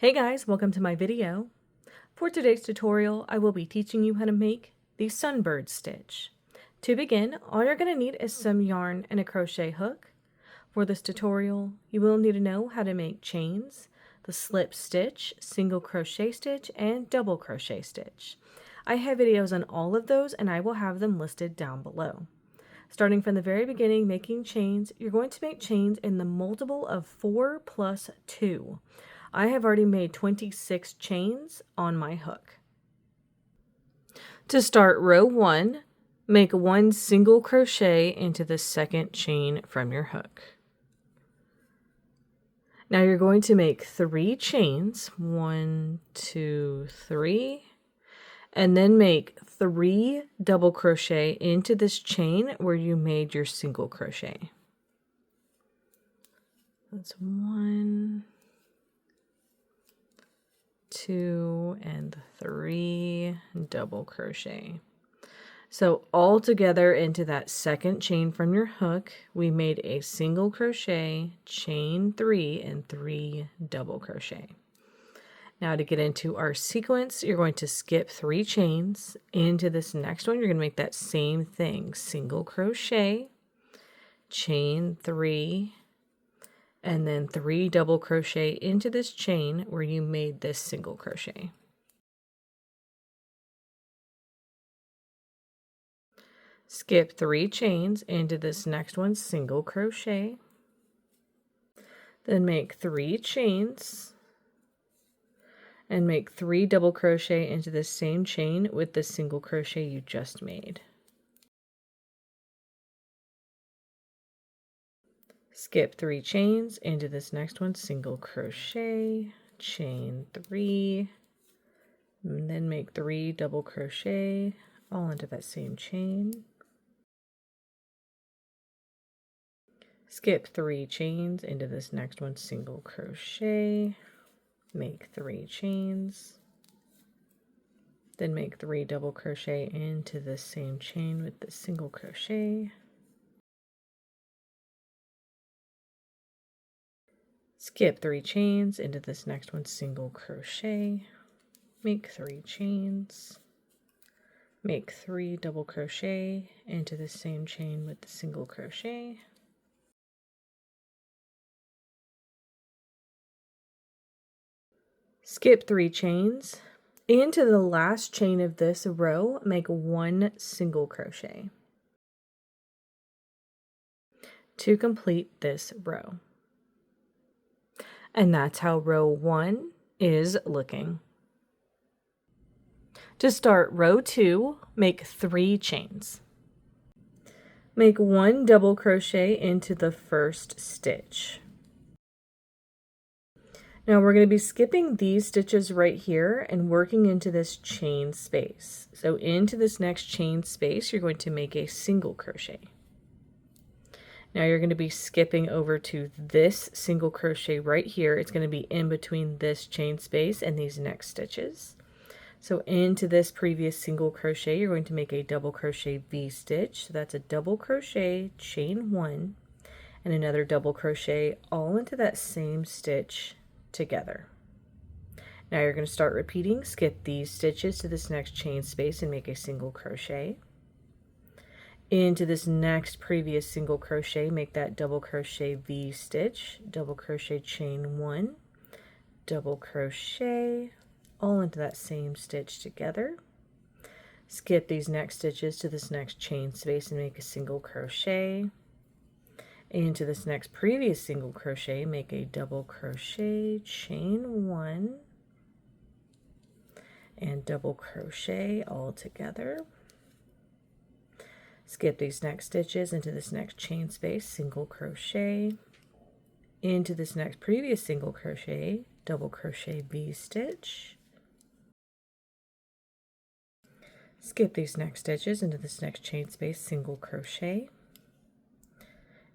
Hey guys, welcome to my video. For today's tutorial, I will be teaching you how to make the Sunbird stitch. To begin, all you're going to need is some yarn and a crochet hook. For this tutorial, you will need to know how to make chains, the slip stitch, single crochet stitch, and double crochet stitch. I have videos on all of those and I will have them listed down below. Starting from the very beginning, making chains, you're going to make chains in the multiple of 4 plus 2. I have already made 26 chains on my hook. To start row 1, make 1 single crochet into the second chain from your hook. Now you're going to make 3 chains, 1, 2, 3, and then make 3 double crochet into this chain where you made your single crochet. That's 1, 2, and 3 double crochet. So all together into that second chain from your hook, we made a single crochet, chain 3, and 3 double crochet. Now to get into our sequence, you're going to skip 3 chains. Into this next one, you're going to make that same thing, single crochet, chain 3, and then 3 double crochet into this chain where you made this single crochet. Skip 3 chains into this next one, single crochet, then make 3 chains and make 3 double crochet into the same chain with the single crochet you just made. Skip 3 chains into this next one, single crochet, chain 3, and then make 3 double crochet all into that same chain. Skip 3 chains into this next one, single crochet, make 3 chains, then make 3 double crochet into the same chain with the single crochet. Skip 3 chains into this next one, single crochet, make 3 chains, make 3 double crochet into the same chain with the single crochet. Skip 3 chains. Into the last chain of this row, make 1 single crochet to complete this row. And that's how row 1 is looking. To start row 2, make 3 chains. Make 1 double crochet into the first stitch. Now we're going to be skipping these stitches right here and working into this chain space. So into this next chain space, you're going to make a single crochet. Now you're going to be skipping over to this single crochet right here. It's going to be in between this chain space and these next stitches. So into this previous single crochet, you're going to make a double crochet V stitch. So that's a double crochet, chain 1, and another double crochet all into that same stitch together. Now you're going to start repeating, skip these stitches to this next chain space and make a single crochet. Into this next previous single crochet, make that double crochet V stitch, double crochet, chain 1, double crochet, all into that same stitch together. Skip these next stitches to this next chain space and make a single crochet. Into this next previous single crochet, make a double crochet, chain 1, and double crochet all together. Skip these next stitches into this next chain space, single crochet, into this next previous single crochet, double crochet V stitch. Skip these next stitches into this next chain space, single crochet,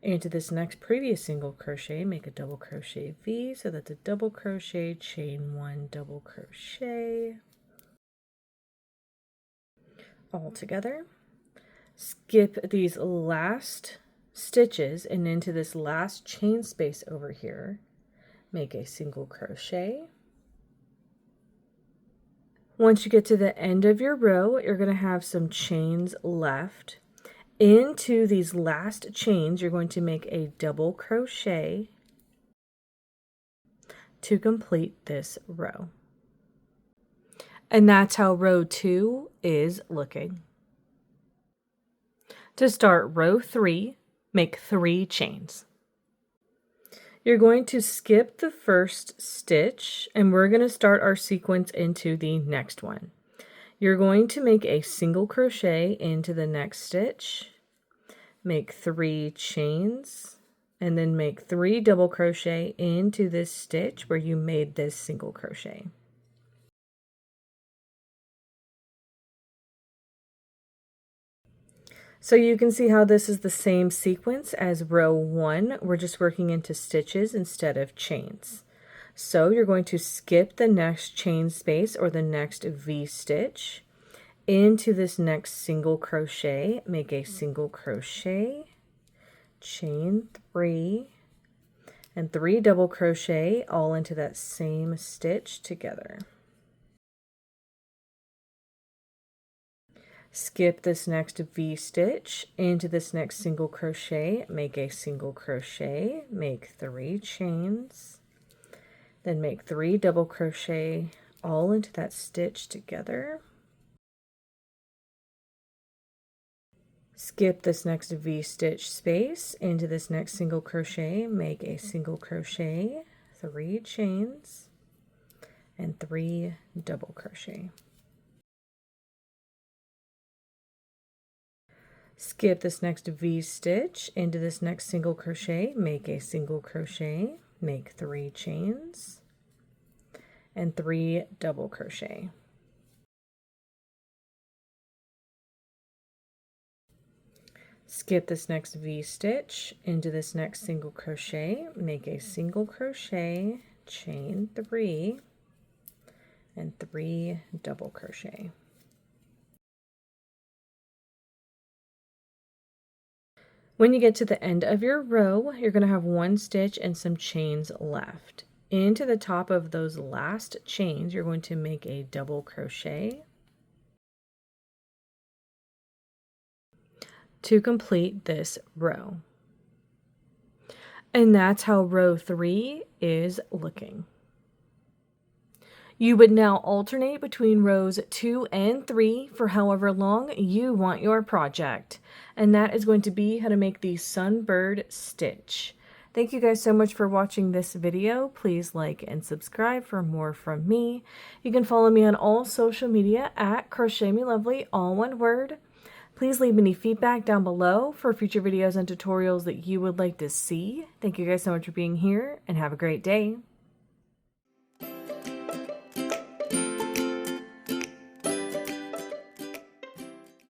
into this next previous single crochet, make a double crochet V, so that's a double crochet, chain 1, double crochet, all together. Skip these last stitches and into this last chain space over here, make a single crochet, Once you get to the end of your row, you're going to have some chains left. Into these last chains, you're going to make a double crochet to complete this row. And that's how row 2 is looking. To start row 3, make 3 chains. You're going to skip the first stitch and we're going to start our sequence into the next one. You're going to make a single crochet into the next stitch, make 3 chains, and then make 3 double crochet into this stitch where you made this single crochet. So you can see how this is the same sequence as row 1. We're just working into stitches instead of chains. So you're going to skip the next chain space or the next V stitch into this next single crochet, make a single crochet, chain 3, and 3 double crochet all into that same stitch together. Skip this next V stitch into this next single crochet, make a single crochet, make 3 chains, then make 3 double crochet all into that stitch together. Skip this next V stitch space into this next single crochet, make a single crochet, 3 chains, and 3 double crochet. Skip this next V stitch into this next single crochet, make a single crochet, make 3 chains, and 3 double crochet. Skip this next V stitch into this next single crochet, make a single crochet, chain 3, and 3 double crochet. When you get to the end of your row, you're going to have 1 stitch and some chains left. Into the top of those last chains, you're going to make a double crochet to complete this row. And that's how row 3 is looking. You would now alternate between rows 2 and 3 for however long you want your project. And that is going to be how to make the Sunbird stitch. Thank you guys so much for watching this video. Please like and subscribe for more from me. You can follow me on all social media at Crochet Me Lovely, all one word. Please leave any feedback down below for future videos and tutorials that you would like to see. Thank you guys so much for being here and have a great day.